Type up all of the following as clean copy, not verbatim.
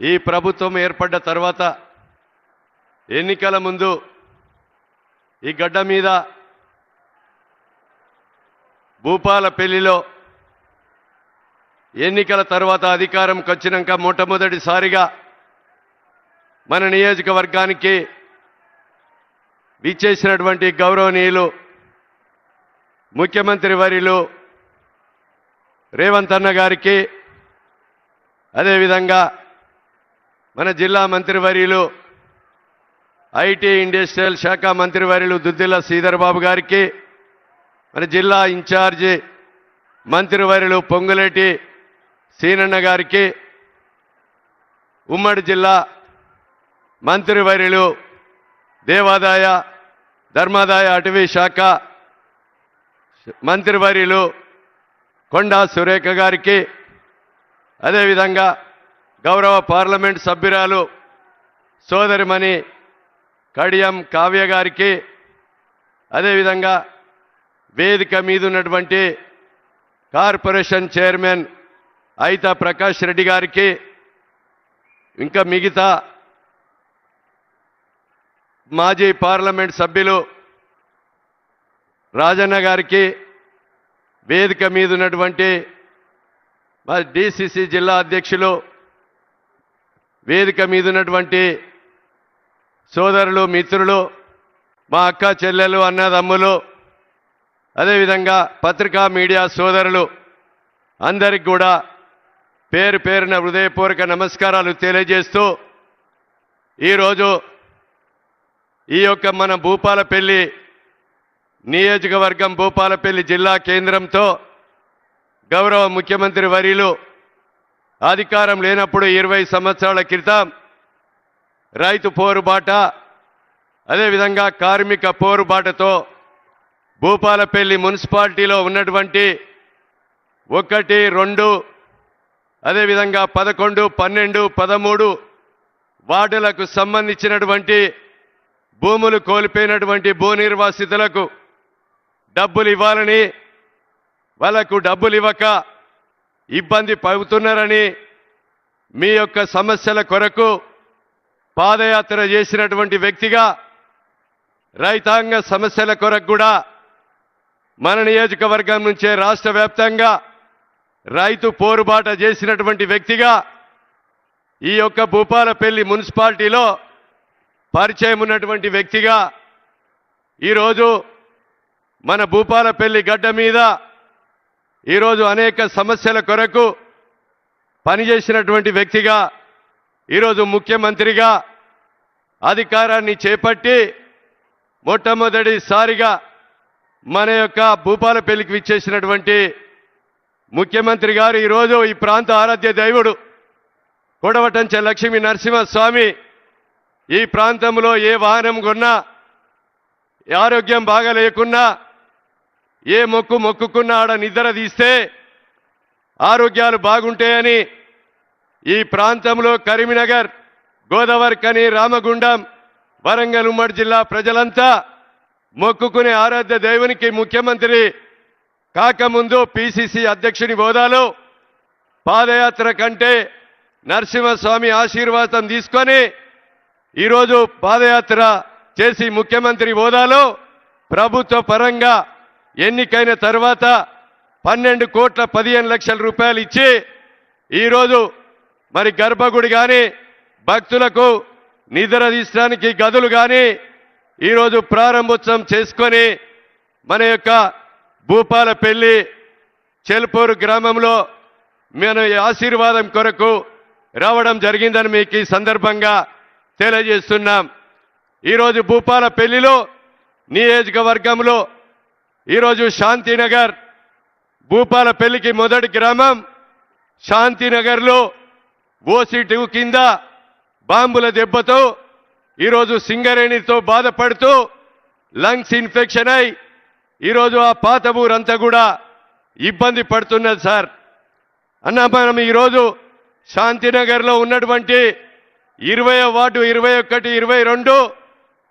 ఈ ప్రభుత్వం ఏర్పడ్డ తర్వాత ఎన్నికల ముందు ఈ గడ్డ మీద భూపాలపల్లిలో ఎన్నికల తర్వాత అధికారంకి వచ్చినాక మొట్టమొదటిసారిగా మన నియోజకవర్గానికి విచ్చేసినటువంటి గౌరవనీయులు ముఖ్యమంత్రి వర్యులు రేవంత్ అన్న గారికి, అదేవిధంగా మన జిల్లా మంత్రివర్యులు ఐటీ ఇండస్ట్రియల్ శాఖ మంత్రివర్యులు దుద్దిల్ల శ్రీధర్ బాబు గారికి, మన జిల్లా ఇన్ఛార్జి మంత్రివర్యులు పొంగులేటి సీనన్న గారికి, ఉమ్మడి జిల్లా మంత్రివర్యులు దేవాదాయ ధర్మాదాయ అటవీ శాఖ మంత్రివర్యులు కొండా సురేఖ గారికి, అదేవిధంగా గౌరవ పార్లమెంట్ సభ్యురాలు సోదరిమణి కడియం కావ్య గారికి, అదేవిధంగా వేదిక మీద ఉన్నటువంటి కార్పొరేషన్ చైర్మన్ అయితా ప్రకాష్ రెడ్డి గారికి, ఇంకా మిగతా మాజీ పార్లమెంట్ సభ్యులు రాజన్న గారికి, వేదిక మీద ఉన్నటువంటి మా డిసిసి జిల్లా అధ్యక్షులు, వేదిక మీద ఉన్నటువంటి సోదరులు మిత్రులు, మా అక్క చెల్లెలు అన్నదమ్ములు, అదేవిధంగా పత్రికా మీడియా సోదరులు అందరికి కూడా పేరు పేరున హృదయపూర్వక నమస్కారాలు తెలియజేస్తూ ఈరోజు ఈ యొక్క మన భూపాలపల్లి నియోజకవర్గం భూపాలపల్లి జిల్లా కేంద్రంతో గౌరవ ముఖ్యమంత్రి వర్యులు అధికారం లేనప్పుడు 20 సంవత్సరాల క్రితం రైతు పోరుబాట, అదేవిధంగా కార్మిక పోరుబాటతో భూపాలపల్లి మున్సిపాలిటీలో ఉన్నటువంటి 1, 2, అదేవిధంగా 11, 12, 13 వార్డులకు సంబంధించినటువంటి భూములు కోల్పోయినటువంటి భూ నిర్వాసితులకు డబ్బులు ఇవ్వాలని, వాళ్లకు డబ్బులు ఇవ్వక ఇబ్బంది పడుతున్నారని మీ యొక్క సమస్యల కొరకు పాదయాత్ర చేసినటువంటి వ్యక్తిగా, రైతాంగ సమస్యల కొరకు కూడా మన నియోజకవర్గం నుంచే రాష్ట్ర వ్యాప్తంగా రైతు పోరుబాట చేసినటువంటి వ్యక్తిగా ఈ యొక్క భూపాలపల్లి మున్సిపాలిటీలో పరిచయం ఉన్నటువంటి వ్యక్తిగా ఈరోజు మన భూపాలపల్లి గడ్డ మీద ఈరోజు అనేక సమస్యల కొరకు పనిచేసినటువంటి వ్యక్తిగా ఈరోజు ముఖ్యమంత్రిగా అధికారాన్ని చేపట్టి మొట్టమొదటిసారిగా మన యొక్క భూపాలపల్లికి విచ్చేసినటువంటి ముఖ్యమంత్రి గారు ఈరోజు ఈ ప్రాంత ఆరాధ్య దైవుడు కొడవటంచె లక్ష్మీ నరసింహస్వామి ఈ ప్రాంతంలో ఏ వాహనం కొన్నా, ఆరోగ్యం బాగా లేకున్నా, ఏ మొక్కుకున్నా ఆడ నిద్ర తీస్తే ఆరోగ్యాలు బాగుంటాయని ఈ ప్రాంతంలో కరీంనగర్, గోదావరిఖని, రామగుండం, వరంగల్ ఉమ్మడి జిల్లా ప్రజలంతా మొక్కుకునే ఆరాధ్య దైవునికి ముఖ్యమంత్రి కాకముందు పిసిసి అధ్యక్షుని హోదాలో పాదయాత్ర కంటే నరసింహస్వామి ఆశీర్వాదం తీసుకొని ఈరోజు పాదయాత్ర చేసి ముఖ్యమంత్రి హోదాలో ప్రభుత్వ పరంగా ఎన్నికైన తర్వాత 12,15,00,000 రూపాయలు ఇచ్చి ఈరోజు మరి గర్భగుడి కానీ, భక్తులకు నిద్ర తీసడానికి గదులు కానీ ఈరోజు ప్రారంభోత్సవం చేసుకొని మన యొక్క భూపాలపల్లి చెల్పూరు గ్రామంలో మన ఆశీర్వాదం కొరకు రావడం జరిగిందని మీకు ఈ సందర్భంగా తెలియజేస్తున్నాం. ఈరోజు భూపాలపల్లిలో నియోజకవర్గంలో ఈరోజు శాంతినగర్, భూపాలపల్లికి మొదటి గ్రామం శాంతినగర్లో ఓసీ2 కింద బాంబుల దెబ్బతో ఈరోజు సింగరేణితో బాధపడుతూ లంగ్స్ ఇన్ఫెక్షన్ అయి ఈరోజు ఆ పాత ఊరంతా కూడా ఇబ్బంది పడుతున్నది సార్. అన్న మనం ఈరోజు శాంతినగర్లో ఉన్నటువంటి 20వ వార్డు, 21, 22,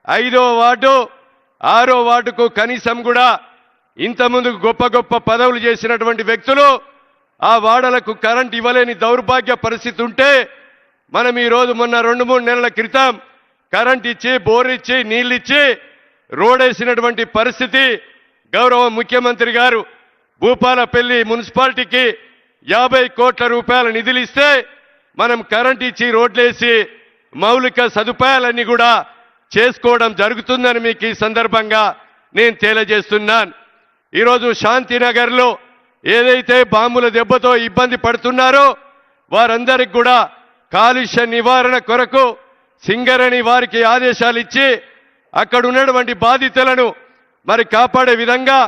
5వ వార్డు, 6వ వార్డుకు కనీసం కూడా ఇంతకుముందు గొప్ప గొప్ప పదవులు చేసినటువంటి వ్యక్తులు ఆ వార్డులకు కరెంట్ ఇవ్వలేని దౌర్భాగ్య పరిస్థితి ఉంటే మనం ఈరోజు మొన్న 2-3 నెలల క్రితం కరెంట్ ఇచ్చి బోర్ ఇచ్చి నీళ్ళు ఇచ్చి రోడేసినటువంటి పరిస్థితి గౌరవ ముఖ్యమంత్రి గారు భూపాలపల్లి మున్సిపాలిటీకి 50 కోట్ల రూపాయల నిధులు ఇస్తే మనం కరెంట్ ఇచ్చి రోడ్లేసి మౌలిక సదుపాయాలన్నీ కూడా చేసుకోవడం జరుగుతుందని మీకు ఈ సందర్భంగా నేను తెలియజేస్తున్నాను. ఈరోజు శాంతినగర్లో ఏదైతే బాంబుల దెబ్బతో ఇబ్బంది పడుతున్నారో వారందరికి కూడా కాలుష్య నివారణ కొరకు సింగరేణి వారికి ఆదేశాలు ఇచ్చి అక్కడ ఉన్నటువంటి బాధితులను మరి కాపాడే విధంగా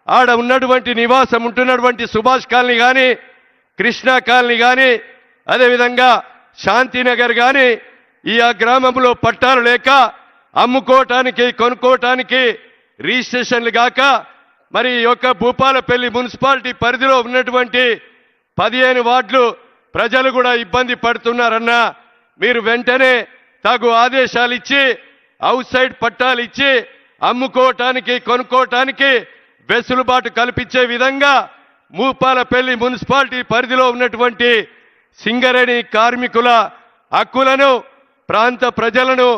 ఆడ ఉన్నటువంటి నివాసం ఉంటున్నటువంటి సుభాష్ కాలనీ కానీ కృష్ణా కాలనీ కానీ అదేవిధంగా శాంతినగర్ కానీ ఈ ఆ గ్రామంలో పట్టాలు లేక అమ్ముకోవటానికి కొనుక్కోవటానికి రిజిస్ట్రేషన్లు కాక మరి ఈ యొక్క భూపాలపల్లి మున్సిపాలిటీ పరిధిలో ఉన్నటువంటి 15 వార్డులు ప్రజలు కూడా ఇబ్బంది పడుతున్నారన్నా మీరు వెంటనే తగు ఆదేశాలు ఇచ్చి అవుట్ సైడ్ పట్టాలు ఇచ్చి అమ్ముకోవటానికి కొనుక్కోవటానికి వెసులుబాటు కల్పించే విధంగా భూపాలపల్లి మున్సిపాలిటీ పరిధిలో ఉన్నటువంటి సింగరేణి కార్మికుల హక్కులను ప్రాంత ప్రజలను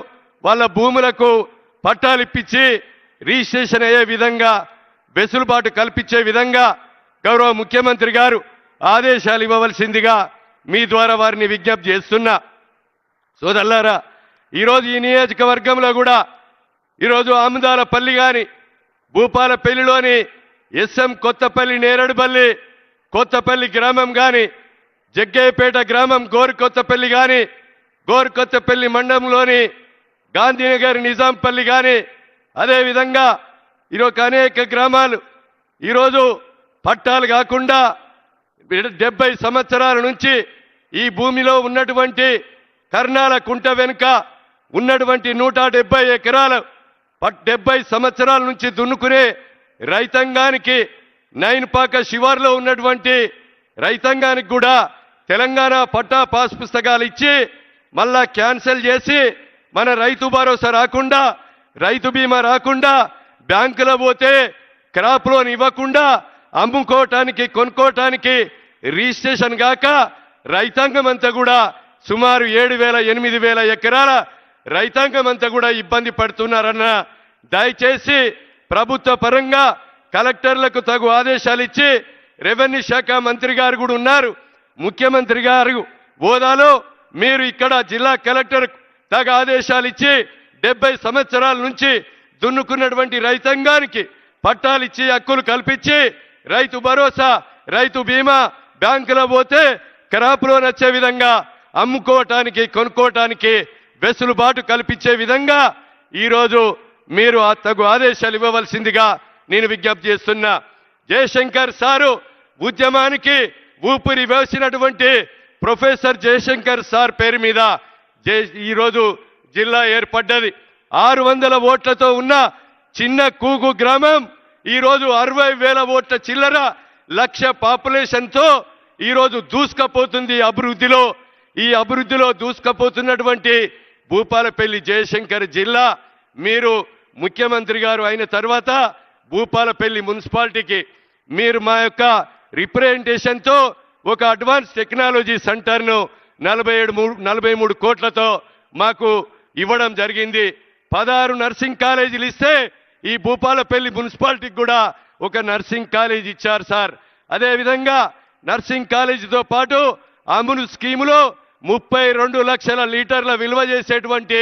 వాళ్ళ భూములకు పట్టాలు ఇప్పించి రిజిస్ట్రేషన్ అయ్యే విధంగా వెసులుబాటు కల్పించే విధంగా గౌరవ ముఖ్యమంత్రి గారు ఆదేశాలు ఇవ్వవలసిందిగా మీ ద్వారా వారిని విజ్ఞప్తి చేస్తున్నా. సోదరులారా, ఈరోజు ఈ నియోజకవర్గంలో కూడా ఈరోజు ఆముదాలపల్లి కానీ భూపాలపల్లిలోని ఎస్ఎం కొత్తపల్లి నేరడుపల్లి కొత్తపల్లి గ్రామం కానీ జగ్గయ్యపేట గ్రామం గోరుకొత్తపల్లి కానీ గోరుకొత్తపల్లి మండలంలోని గాంధీనగర్ నిజాంపల్లి కానీ అదేవిధంగా ఈరోజు అనేక గ్రామాలు ఈరోజు పట్టాలు కాకుండా 70 సంవత్సరాల నుంచి ఈ భూమిలో ఉన్నటువంటి కర్ణాల కుంట వెనుక ఉన్నటువంటి 170 ఎకరాలు 70 సంవత్సరాల నుంచి దున్నుకునే రైతాంగానికి నైన్పాక శివార్లో ఉన్నటువంటి రైతాంగానికి కూడా తెలంగాణ పట్టా పాస్ పుస్తకాలు ఇచ్చి మళ్ళా క్యాన్సిల్ చేసి మన రైతు భరోసా రాకుండా రైతు బీమా రాకుండా బ్యాంకులో పోతే క్రాప్ లోన్ ఇవ్వకుండా అమ్ముకోవటానికి కొనుక్కోవటానికి రిజిస్ట్రేషన్ కాక రైతాంగం అంతా కూడా సుమారు 7,000-8,000 ఎకరాల రైతాంగం అంతా కూడా ఇబ్బంది పడుతున్నారన్న దయచేసి ప్రభుత్వ పరంగా కలెక్టర్లకు తగు ఆదేశాలు ఇచ్చి రెవెన్యూ శాఖ మంత్రి గారు కూడా ఉన్నారు, ముఖ్యమంత్రి గారు హోదాలో మీరు ఇక్కడ జిల్లా కలెక్టర్ తగు ఆదేశాలు ఇచ్చి 70 సంవత్సరాల నుంచి దున్నుకున్నటువంటి రైతాంగానికి పట్టాలు ఇచ్చి హక్కులు కల్పించి రైతు భరోసా రైతు బీమా బ్యాంకులో పోతే క్రాప్ లోన్ వచ్చే విధంగా అమ్ముకోవటానికి కొనుక్కోవటానికి వెసులుబాటు కల్పించే విధంగా ఈరోజు మీరు ఆ తగు ఆదేశాలు ఇవ్వవలసిందిగా నేను విజ్ఞప్తి చేస్తున్నా. జయశంకర్ సారు ఉద్యమానికి ఊపిరి వేసినటువంటి ప్రొఫెసర్ జయశంకర్ సార్ పేరు మీద ఈరోజు జిల్లా ఏర్పడ్డది. 600 ఓట్లతో ఉన్న చిన్న కూగు గ్రామం ఈరోజు 60,000 ఓట్ల చిల్లర 1,00,000 పాపులేషన్తో ఈరోజు దూసుకపోతుంది అభివృద్ధిలో. ఈ అభివృద్ధిలో దూసుకపోతున్నటువంటి భూపాలపల్లి జయశంకర్ జిల్లా మీరు ముఖ్యమంత్రి గారు అయిన తర్వాత భూపాలపల్లి మున్సిపాలిటీకి మీరు మా యొక్క రిప్రజెంటేషన్తో ఒక అడ్వాన్స్ టెక్నాలజీ సెంటర్ను 43 కోట్లతో మాకు ఇవ్వడం జరిగింది. 16 నర్సింగ్ కాలేజీలు ఇస్తే ఈ భూపాలపల్లి మున్సిపాలిటీకి కూడా ఒక నర్సింగ్ కాలేజ్ ఇచ్చారు సార్. అదేవిధంగా నర్సింగ్ కాలేజీతో పాటు అమలు స్కీములో 32 లక్షల లీటర్ల విలువ చేసేటువంటి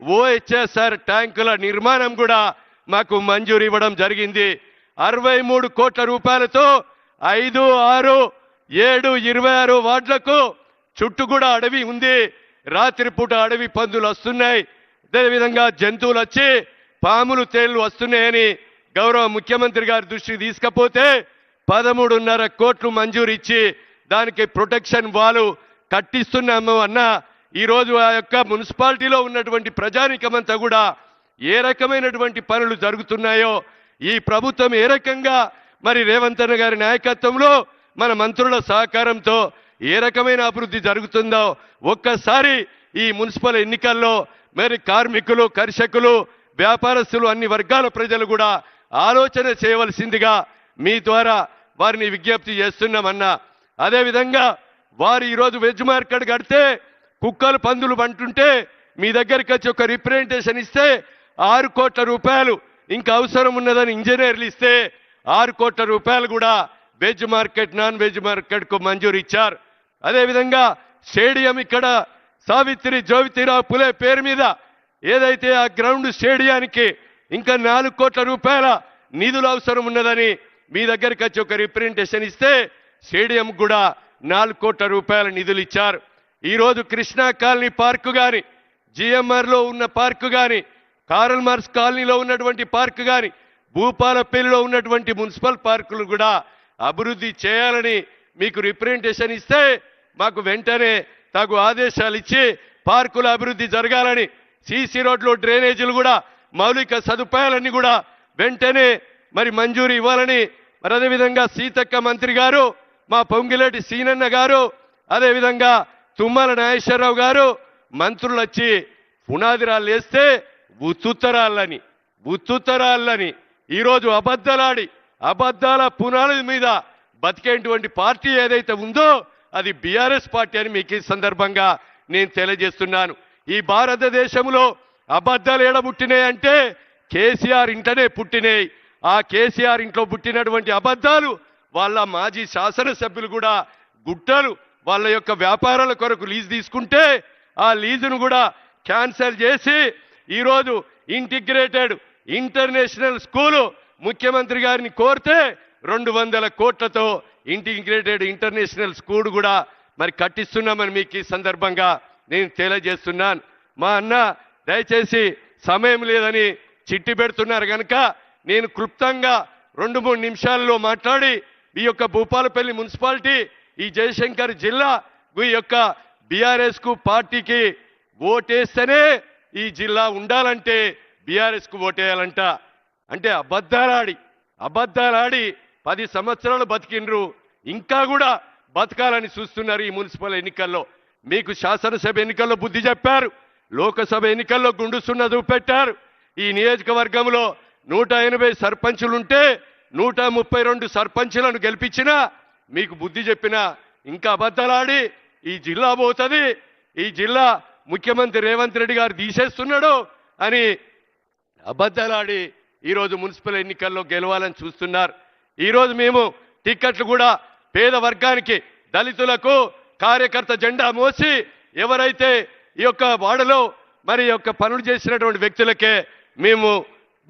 ఓహెచ్ఎస్ఆర్ ట్యాంకుల నిర్మాణం కూడా మాకు మంజూరు ఇవ్వడం జరిగింది. 63 కోట్ల రూపాయలతో 5, 6, 7, 26 వార్డులకు చుట్టూ కూడా అడవి ఉంది. రాత్రిపూట అడవి పందులు వస్తున్నాయి, అదేవిధంగా జంతువులు వచ్చి పాములు తేళ్లు వస్తున్నాయని గౌరవ ముఖ్యమంత్రి గారి దృష్టికి తీసుకపోతే 13.5 కోట్లు మంజూరు ఇచ్చి దానికి ప్రొటెక్షన్ వాలు కట్టిస్తున్నాము అన్న. ఈరోజు ఆ యొక్క మున్సిపాలిటీలో ఉన్నటువంటి ప్రజానికమంతా కూడా ఏ రకమైనటువంటి పనులు జరుగుతున్నాయో ఈ ప్రభుత్వం ఏ రకంగా మరి రేవంత్ అన్న గారి నాయకత్వంలో మన మంత్రుల సహకారంతో ఏ రకమైన అభివృద్ధి జరుగుతుందో ఒక్కసారి ఈ మున్సిపల్ ఎన్నికల్లో మరి కార్మికులు కర్షకులు వ్యాపారస్తులు అన్ని వర్గాల ప్రజలు కూడా ఆలోచన చేయవలసిందిగా మీ ద్వారా వారిని విజ్ఞప్తి చేస్తున్నామన్నా. అదేవిధంగా వారు ఈరోజు వెజ్ మార్కెట్ కడితే కుక్కలు పందులు అంటుంటే మీ దగ్గరికి వచ్చి ఒక రిప్రజెంటేషన్ ఇస్తే 6 కోట్ల రూపాయలు ఇంకా అవసరం ఉన్నదని ఇంజనీర్లు ఇస్తే 6 కోట్ల రూపాయలు కూడా వెజ్ మార్కెట్ నాన్ వెజ్ మార్కెట్కు మంజూరు ఇచ్చారు. అదేవిధంగా స్టేడియం ఇక్కడ సావిత్రి జ్యోతిరావు పులే పేరు మీద ఏదైతే ఆ గ్రౌండ్ స్టేడియానికి ఇంకా 4 కోట్ల రూపాయల నిధులు అవసరం ఉన్నదని మీ దగ్గరికి వచ్చి ఒక రిప్రజెంటేషన్ ఇస్తే స్టేడియం కూడా 4 కోట్ల రూపాయల నిధులు ఇచ్చారు. ఈరోజు కృష్ణా కాలనీ పార్కు కానీ, జిఎంఆర్లో ఉన్న పార్కు కానీ, కార్ల్ మార్క్స్ కాలనీలో ఉన్నటువంటి పార్కు కానీ, భూపాలపల్లిలో ఉన్నటువంటి మున్సిపల్ పార్కులు కూడా అభివృద్ధి చేయాలని మీకు రిప్రజెంటేషన్ ఇస్తే మాకు వెంటనే తగు ఆదేశాలు ఇచ్చి పార్కుల అభివృద్ధి జరగాలని, సీసీ రోడ్లు డ్రైనేజీలు కూడా మౌలిక సదుపాయాలన్నీ కూడా వెంటనే మరి మంజూరు ఇవ్వాలని, మరి అదేవిధంగా సీతక్క మంత్రి గారు, మా పొంగిలేటి సీనన్న గారు, అదేవిధంగా తుమ్మల నాగేశ్వరరావు గారు మంత్రులు వచ్చి పునాదిరాలు వేస్తే ఉత్తుత్తరాలని ఈరోజు అబద్ధాలాడి అబద్ధాల పునాది మీద బతికేటువంటి పార్టీ ఏదైతే ఉందో అది బీఆర్ఎస్ పార్టీ అని మీకు ఈ సందర్భంగా నేను తెలియజేస్తున్నాను. ఈ భారతదేశంలో అబద్ధాలు ఏడబుట్టినాయి అంటే కేసీఆర్ ఇంటనే పుట్టినాయి. ఆ కేసీఆర్ ఇంట్లో పుట్టినటువంటి అబద్ధాలు వాళ్ళ మాజీ శాసనసభ్యులు కూడా గుట్టలు వాళ్ళ యొక్క వ్యాపారాల కొరకు లీజు తీసుకుంటే ఆ లీజును కూడా క్యాన్సిల్ చేసి ఈరోజు ఇంటిగ్రేటెడ్ ఇంటర్నేషనల్ స్కూలు ముఖ్యమంత్రి గారిని కోరితే 200 కోట్లతో ఇంటిగ్రేటెడ్ ఇంటర్నేషనల్ స్కూల్ కూడా మరి కట్టిస్తున్నామని మీకు ఈ సందర్భంగా నేను తెలియజేస్తున్నాను. మా అన్న దయచేసి సమయం లేదని చిట్టి పెడుతున్నారు కనుక నేను క్లుప్తంగా 2-3 నిమిషాల్లో మాట్లాడి ఈ యొక్క భూపాలపల్లి మున్సిపాలిటీ, ఈ జయశంకర్ జిల్లా ఈ యొక్క బీఆర్ఎస్ కు పార్టీకి ఓటేస్తేనే ఈ జిల్లా ఉండాలంటే బీఆర్ఎస్ కు ఓటేయాలంట. అంటే అబద్ధాలాడి 10 సంవత్సరాలు బతికిండ్రు, ఇంకా కూడా బతకాలని చూస్తున్నారు. ఈ మున్సిపల్ ఎన్నికల్లో మీకు శాసనసభ ఎన్నికల్లో బుద్ధి చెప్పారు, లోకసభ ఎన్నికల్లో గుండు సున్న చూపెట్టారు. ఈ నియోజకవర్గంలో 180 సర్పంచులుంటే 132 సర్పంచులను గెలిపించినా మీకు బుద్ధి చెప్పినా ఇంకా అబద్ధాలాడి ఈ జిల్లా పోతుంది, ఈ జిల్లా ముఖ్యమంత్రి రేవంత్ రెడ్డి గారు తీసేస్తున్నాడు అని అబద్ధాలాడి ఈరోజు మున్సిపల్ ఎన్నికల్లో గెలవాలని చూస్తున్నారు. ఈరోజు మేము టిక్కెట్లు కూడా పేద వర్గానికి, దళితులకు, కార్యకర్త జెండా మోసి ఎవరైతే ఈ యొక్క వాడలో మరి యొక్క పనులు చేసినటువంటి వ్యక్తులకే మేము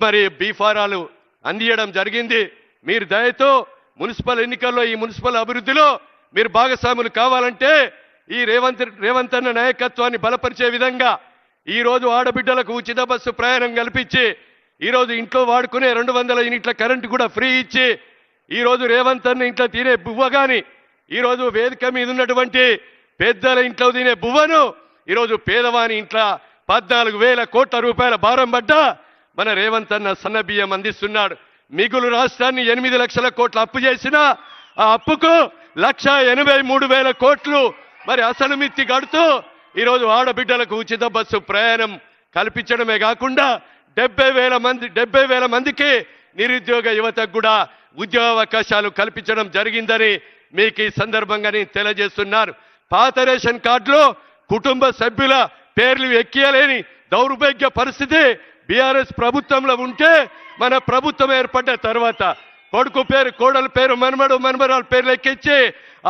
మరి బీఫారాలు అందియడం జరిగింది. మీరు దయతో మున్సిపల్ ఎన్నికల్లో ఈ మున్సిపల్ అభివృద్ధిలో మీరు భాగస్వాములు కావాలంటే ఈ రేవంత్ అన్న నాయకత్వాన్ని బలపరిచే విధంగా ఈరోజు ఆడబిడ్డలకు ఉచిత బస్సు ప్రయాణం కల్పించి ఈరోజు ఇంట్లో వాడుకునే 200 యూనిట్ల కరెంటు కూడా ఫ్రీ ఇచ్చి ఈరోజు రేవంత్ అన్న ఇంట్లో తినే బువ్వ కానీ ఈరోజు వేదిక మీద ఉన్నటువంటి పెద్దల ఇంట్లో తినే బువ్వను ఈరోజు పేదవాని ఇంట్లో 14,000 కోట్ల రూపాయల భారం పడ్డా మన రేవంత్ అన్న సన్న బియ్యం అందిస్తున్నాడు. మిగులు రాష్ట్రాన్ని 8 లక్షల కోట్ల అప్పు చేసినా ఆ అప్పుకు 1,83,000 కోట్లు మరి అసలు మిత్తి కడుతూ ఈరోజు ఆడబిడ్డలకు ఉచిత బస్సు ప్రయాణం కల్పించడమే కాకుండా 70,000 మందికి నిరుద్యోగ యువతకు కూడా ఉద్యోగ అవకాశాలు కల్పించడం జరిగిందని మీకు ఈ సందర్భంగా నేను తెలియజేస్తున్నాను. పాత రేషన్ కార్డులో కుటుంబ సభ్యుల పేర్లు ఎక్కియలేని దౌర్భాగ్య పరిస్థితి బీఆర్ఎస్ ప్రభుత్వంలో ఉంటే మన ప్రభుత్వం ఏర్పడ్డ తర్వాత కొడుకు పేరు, కోడల పేరు, మనమరాల పేర్లు ఎక్కించి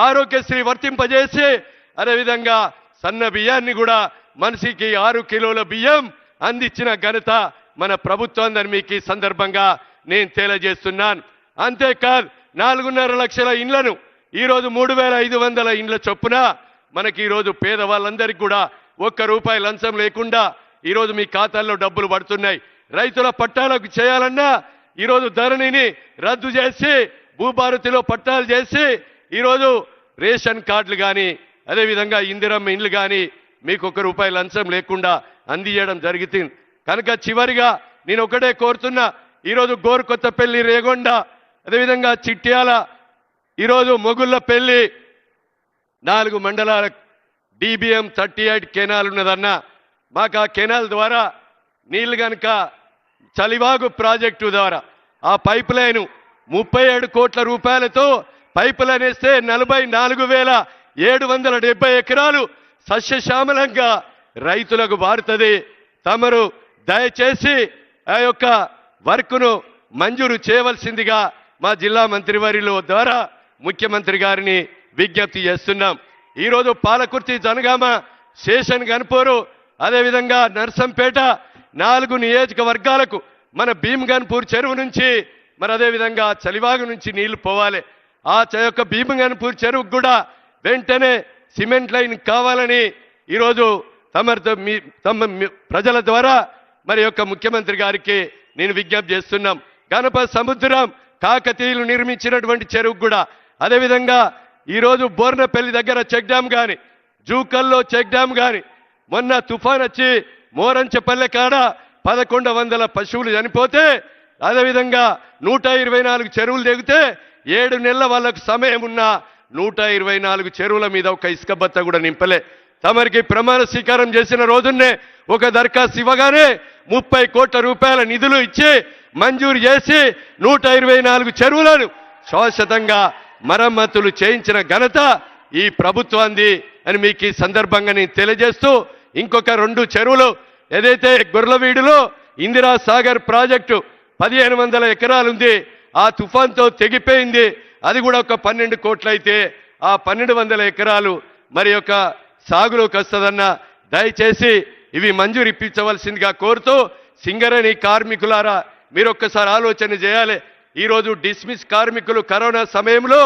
ఆరోగ్యశ్రీ వర్తింపజేసి అదేవిధంగా సన్న బియ్యాన్ని కూడా మనిషికి 6 కిలోల బియ్యం అందించిన ఘనత మన ప్రభుత్వం మీకు ఈ సందర్భంగా నేను తెలియజేస్తున్నాను. అంతేకాదు 4.5 లక్షల ఇండ్లను ఈరోజు 3,500 ఇండ్ల చొప్పున మనకి ఈరోజు పేదవాళ్ళందరికీ కూడా ₹1 లంచం లేకుండా ఈరోజు మీ ఖాతాల్లో డబ్బులు పడుతున్నాయి. రైతుల పట్టాలకు చేయాలన్నా ఈరోజు ధరణిని రద్దు చేసి భూభారతిలో పట్టాలు చేసి ఈరోజు రేషన్ కార్డులు కానీ అదేవిధంగా ఇందిరమ్మ ఇండ్లు కానీ మీకు ₹1 లంచం లేకుండా అందించడం జరుగుతుంది. కనుక చివరిగా నేను ఒకటే కోరుతున్నా, ఈరోజు గోరుకొత్తపల్లి, రేగొండ, అదేవిధంగా చిట్యాల, ఈరోజు మొగుళ్ళపల్లి 4 మండలాల DBM 38 కెనాల్ ఉన్నదన్న. మాకు ఆ కెనాల్ ద్వారా నీళ్లు కనుక చలివాగు ప్రాజెక్టు ద్వారా ఆ పైప్ లైన్ 37 కోట్ల రూపాయలతో పైప్ లైన్ వేస్తే 44,770 ఎకరాలు సస్యశ్యామలంగా రైతులకు మారుతుంది. తమరు దయచేసి ఆ యొక్క వర్క్ను మంజూరు చేయవలసిందిగా మా జిల్లా మంత్రివర్యుల ద్వారా ముఖ్యమంత్రి గారిని విజ్ఞప్తి చేస్తున్నాం. ఈరోజు పాలకుర్తి, జనగామ, శేషన్ గన్పూరు, అదేవిధంగా నర్సంపేట 4 నియోజకవర్గాలకు మన భీమ్గన్పూర్ చెరువు నుంచి మరి అదేవిధంగా చలివాగు నుంచి నీళ్లు పోవాలి. ఆ యొక్క భీమ్గన్పూర్ చెరువుకు కూడా వెంటనే సిమెంట్ లైన్ కావాలని ఈరోజు తమ ప్రజల ద్వారా మరి యొక్క ముఖ్యమంత్రి గారికి నేను విజ్ఞప్తి చేస్తున్నాం. గణపతి సముద్రం కాకతీయులు నిర్మించినటువంటి చెరువు కూడా, అదేవిధంగా ఈరోజు బోర్నపల్లి దగ్గర చెక్ డ్యామ్ కానీ, జూకల్లో చెక్ డ్యామ్ కానీ, మొన్న తుఫాన్ వచ్చి మోరంచపల్లె కాడ 1100 పశువులు చనిపోతే, అదేవిధంగా 124 చెరువులు దిగితే 7 నెలల వాళ్ళకు సమయం ఉన్న 124 చెరువుల మీద ఒక ఇసుక బత్త కూడా నింపలే. తమరికి ప్రమాణ స్వీకారం చేసిన రోజున్నే ఒక దరఖాస్తు ఇవ్వగానే 30 కోట్ల రూపాయల నిధులు ఇచ్చి మంజూరు చేసి 124 చెరువులను శాశ్వతంగా మరమ్మతులు చేయించిన ఘనత ఈ ప్రభుత్వాన్ని అని మీకు ఈ సందర్భంగా నేను తెలియజేస్తూ, ఇంకొక 2 చెరువులు ఏదైతే గొర్లవీడులో ఇందిరా సాగర్ ప్రాజెక్టు 1500 ఎకరాలు ఉంది, ఆ తుఫాన్తో తెగిపోయింది. అది కూడా ఒక 12 కోట్లు అయితే ఆ 1200 ఎకరాలు మరి యొక్క సాగులోకి వస్తుందన్న దయచేసి ఇవి మంజూరు ఇప్పించవలసిందిగా కోరుతూ, సింగరేణి కార్మికులారా మీరు ఒక్కసారి ఆలోచన చేయాలి. ఈరోజు డిస్మిస్ కార్మికులు కరోనా సమయంలో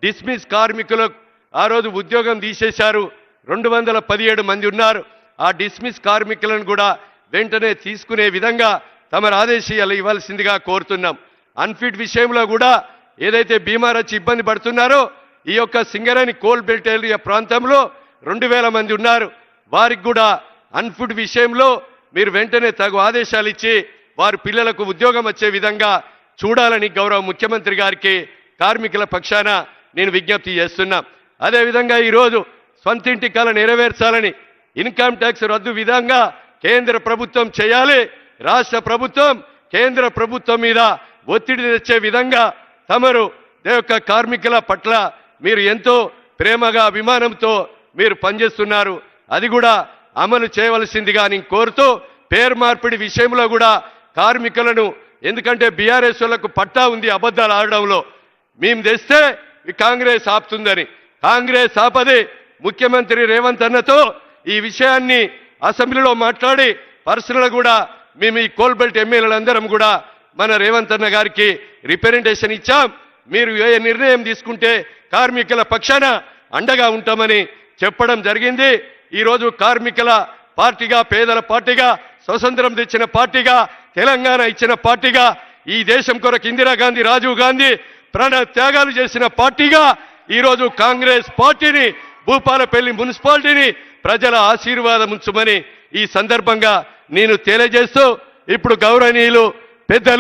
డిస్మిస్ కార్మికులు ఆ రోజు ఉద్యోగం తీసేశారు. 217 మంది ఉన్నారు. ఆ డిస్మిస్ కార్మికులను కూడా వెంటనే తీసుకునే విధంగా తమ ఆదేశాలు ఇవ్వాల్సిందిగా కోరుతున్నాం. అన్ఫిట్ విషయంలో కూడా ఏదైతే బీమార్ వచ్చి ఇబ్బంది పడుతున్నారో ఈ యొక్క సింగరేణి కోల్ బెల్ట్ ఏరియా ప్రాంతంలో 2000 మంది ఉన్నారు. వారికి కూడా అన్ఫిట్ విషయంలో మీరు వెంటనే తగు ఆదేశాలు ఇచ్చి వారి పిల్లలకు ఉద్యోగం వచ్చే విధంగా చూడాలని గౌరవ ముఖ్యమంత్రి గారికి కార్మికుల పక్షాన నేను విజ్ఞప్తి చేస్తున్నా. అదేవిధంగా ఈరోజు స్వంతింటి కల నెరవేర్చాలని ఇన్కమ్ ట్యాక్స్ రద్దు విధంగా కేంద్ర ప్రభుత్వం చేయాలి. రాష్ట్ర ప్రభుత్వం కేంద్ర ప్రభుత్వం మీద ఒత్తిడి తెచ్చే విధంగా తమరు యొక్క కార్మికుల పట్ల మీరు ఎంతో ప్రేమగా అభిమానంతో మీరు పనిచేస్తున్నారు. అది కూడా అమలు చేయవలసిందిగా నేను కోరుతూ, పేరు మార్పిడి విషయంలో కూడా కార్మికులను, ఎందుకంటే బీఆర్ఎస్ వాళ్ళకు పట్టా ఉంది అబద్ధాలు ఆడడంలో, మేము తెస్తే కాంగ్రెస్ ఆపుతుందని. కాంగ్రెస్ ఆపది. ముఖ్యమంత్రి రేవంత్ అన్నతో ఈ విషయాన్ని అసెంబ్లీలో మాట్లాడి పర్సనల్ కూడా మేము ఈ కోల్బెల్ట్ ఎమ్మెల్యేలందరం కూడా మన రేవంత్ అన్న గారికి రిప్రజెంటేషన్ ఇచ్చాం. మీరు ఏ నిర్ణయం తీసుకుంటే కార్మికుల పక్షాన అండగా ఉంటామని చెప్పడం జరిగింది. ఈరోజు కార్మికుల పార్టీగా, పేదల పార్టీగా, స్వతంత్రం తెచ్చిన పార్టీగా, తెలంగాణ ఇచ్చిన పార్టీగా, ఈ దేశం కొరకు ఇందిరాగాంధీ, రాజీవ్ గాంధీ ప్రాణ త్యాగాలు చేసిన పార్టీగా ఈరోజు కాంగ్రెస్ పార్టీని, భూపాలపల్లి మున్సిపాలిటీని ప్రజల ఆశీర్వాదం ఉంచమని ఈ సందర్భంగా నేను తెలియజేస్తూ, ఇప్పుడు గౌరవనీయులు పెద్దలు